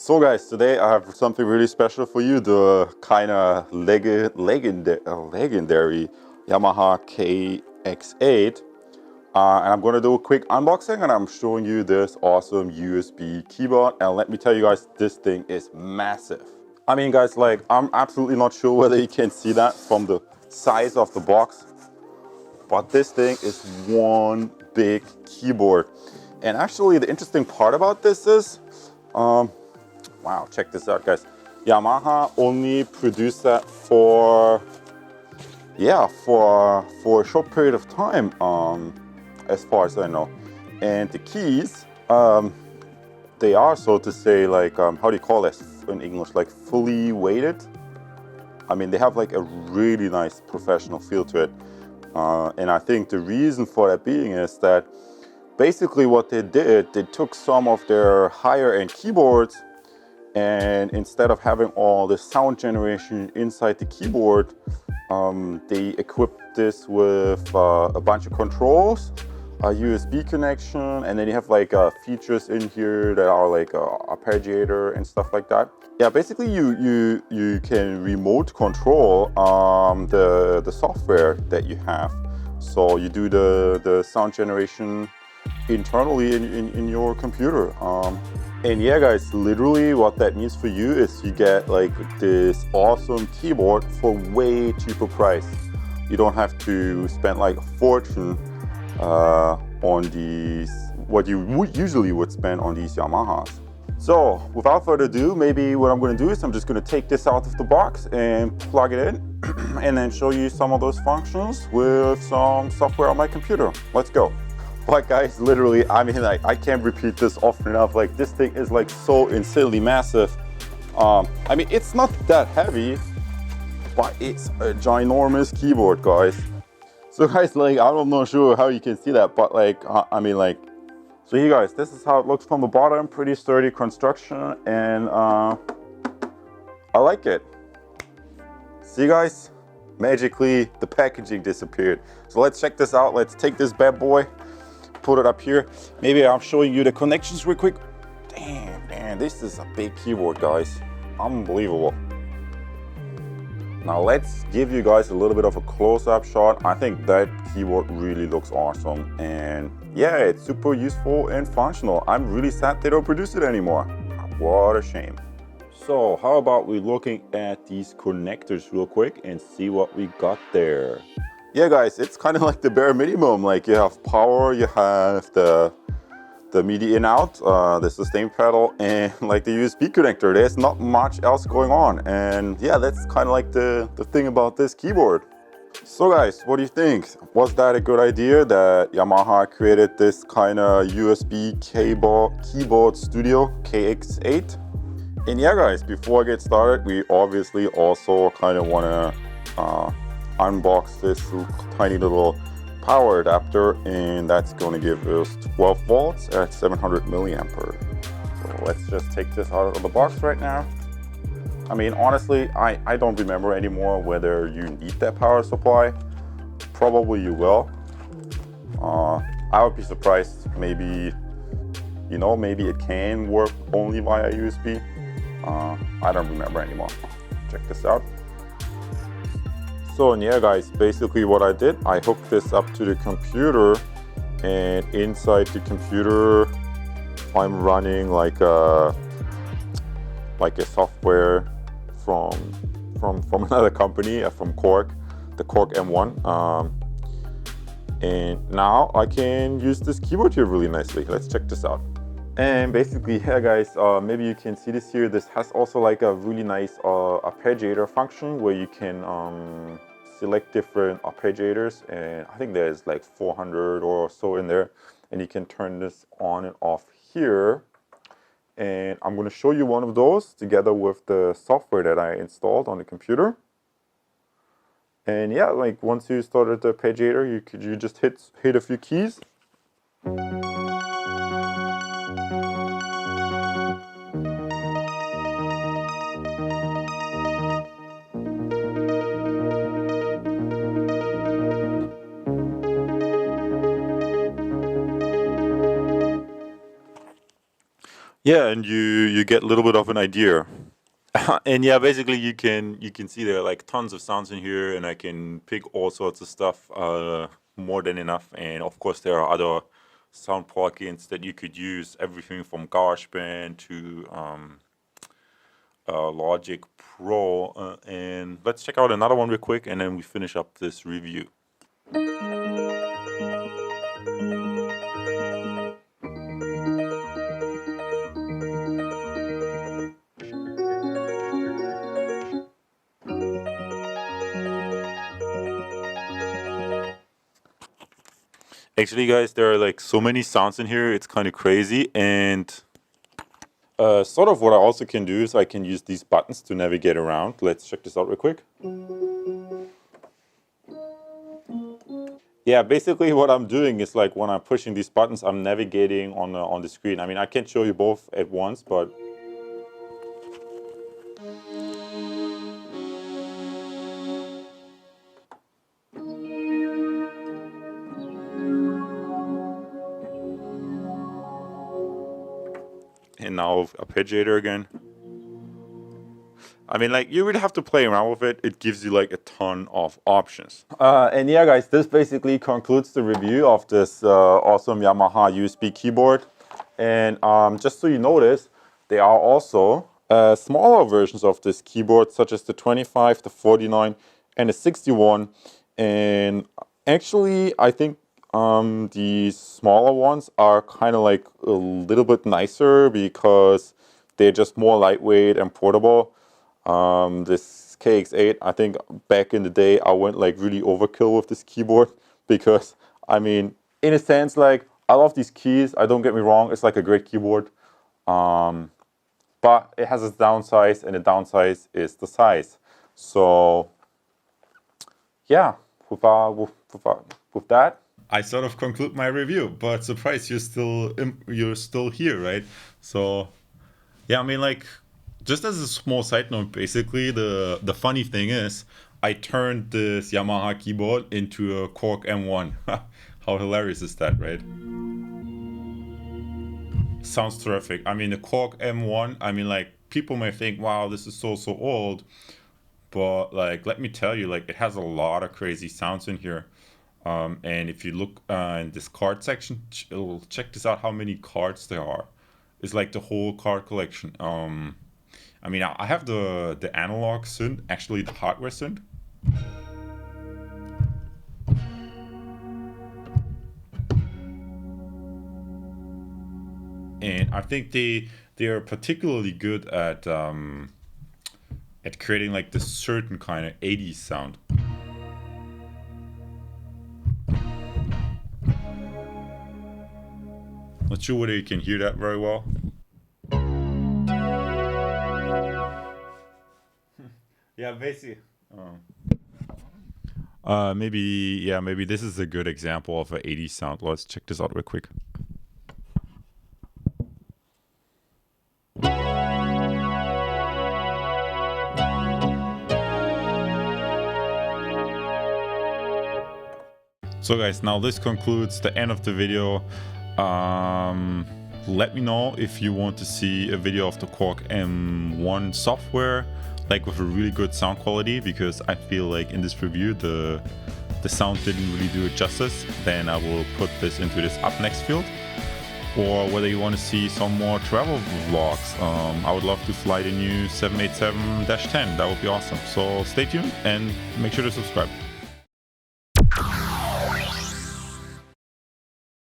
So guys, today I have something really special for you, the kind of legendary Yamaha KX-8. And I'm going to do a quick unboxing and I'm showing you this awesome USB keyboard. And let me tell you guys, this thing is massive. I mean guys, like I'm absolutely not sure whether you can see that from the size of the box, but this thing is one big keyboard. And actually the interesting part about this is, wow, check this out guys. Yamaha only produced that for a short period of time, as far as I know. And the keys, they are, so to say, like, how do you call this in English, like fully weighted. I mean, they have like a really nice professional feel to it. And I think the reason for that being is that basically what they did, they took some of their higher end keyboards, and instead of having all the sound generation inside the keyboard, they equipped this with a bunch of controls, a USB connection, and then you have like features in here that are like arpeggiator and stuff like that. Yeah, basically you can remote control the software that you have. So you do the sound generation internally in your computer. And yeah guys, literally what that means for you is you get like this awesome keyboard for way cheaper price. You don't have to spend like a fortune on these, what you usually would spend on these Yamahas. So without further ado, maybe what I'm going to do is I'm just going to take this out of the box and plug it in and then show you some of those functions with some software on my computer. Let's go. But guys, literally, I mean, like, I can't repeat this often enough. Like, this thing is like so insanely massive. I mean, it's not that heavy, but it's a ginormous keyboard, guys. So guys, like, I'm not sure how you can see that, but like, I mean, like, so here guys, this is how it looks from the bottom. Pretty sturdy construction, and I like it. See guys, magically the packaging disappeared. So let's check this out. Let's take this bad boy, put it up here. Maybe I'm showing you the connections real quick. Damn, man, this is a big keyboard, guys. Unbelievable. Now let's give you guys a little bit of a close-up shot. I think that keyboard really looks awesome, and yeah, it's super useful and functional. I'm really sad they don't produce it anymore. What a shame. So how about we looking at these connectors real quick and see what we got there. Yeah guys, it's kind of like the bare minimum. Like, you have power, you have the MIDI in out, the sustain pedal, and like the USB connector. There's not much else going on, and yeah, that's kind of like the thing about this keyboard. So guys, what do you think? Was that a good idea that Yamaha created this kind of USB keyboard studio KX-8? And yeah guys, before I get started, we obviously also kind of want to unbox this tiny little power adapter, and that's going to give us 12 volts at 700 milliampere. So let's just take this out of the box right now. I mean, honestly, I don't remember anymore whether you need that power supply. Probably you will. I would be surprised. Maybe, you know, maybe it can work only via USB. I don't remember anymore. Check this out. So yeah guys, basically what I did, I hooked this up to the computer, and inside the computer I'm running like a software from another company, from Korg, the Korg M1, and now I can use this keyboard here really nicely. Let's check this out. And basically, yeah guys, maybe you can see this here. This has also like a really nice arpeggiator function where you can select different arpeggiators, and I think there's like 400 or so in there, and you can turn this on and off here. And I'm going to show you one of those together with the software that I installed on the computer. And yeah, like once you started the arpeggiator, you just hit a few keys. Yeah, and you get a little bit of an idea. And yeah, basically you can see there are like tons of sounds in here, and I can pick all sorts of stuff, more than enough. And of course, there are other sound plugins that you could use, everything from GarageBand to Logic Pro. And let's check out another one real quick, and then we finish up this review. Actually, guys, there are like so many sounds in here, it's kind of crazy. And sort of what I also can do is I can use these buttons to navigate around. Let's check this out real quick. Yeah, basically what I'm doing is like when I'm pushing these buttons, I'm navigating on the screen. I mean, I can't show you both at once, but and now arpeggiator again. I mean, like, you really have to play around with it. It gives you like a ton of options. And yeah, guys, this basically concludes the review of this awesome Yamaha USB keyboard. And just so you notice, there are also smaller versions of this keyboard, such as the 25, the 49, and the 61. And actually, I think the smaller ones are kind of like a little bit nicer because they're just more lightweight and portable. This KX-8, I think back in the day, I went like really overkill with this keyboard because, I mean, in a sense, like, I love these keys. I don't get me wrong, it's like a great keyboard. But it has its downsides, and the downside is the size. So, yeah, with that, I sort of conclude my review. But surprised you're still here, right? So, yeah, I mean, like, just as a small side note, basically, the funny thing is, I turned this Yamaha keyboard into a Korg M1. How hilarious is that, right? Sounds terrific. I mean, the Korg M1, I mean, like, people may think, wow, this is so old. But, like, let me tell you, like, it has a lot of crazy sounds in here. And if you look in this card section, check this out, how many cards there are. It's like the whole card collection. I mean, I have the analog synth, actually the hardware synth. And I think they are particularly good at creating like this certain kind of 80s sound. Not sure whether you can hear that very well. Yeah, basically. Maybe this is a good example of an 80s sound. Let's check this out real quick. So guys, now this concludes the end of the video. Let me know if you want to see a video of the Korg M1 software, like with a really good sound quality, because I feel like in this review the sound didn't really do it justice. Then I will put this into this up next field. Or whether you want to see some more travel vlogs, I would love to fly the new 787-10. That would be awesome. So stay tuned and make sure to subscribe.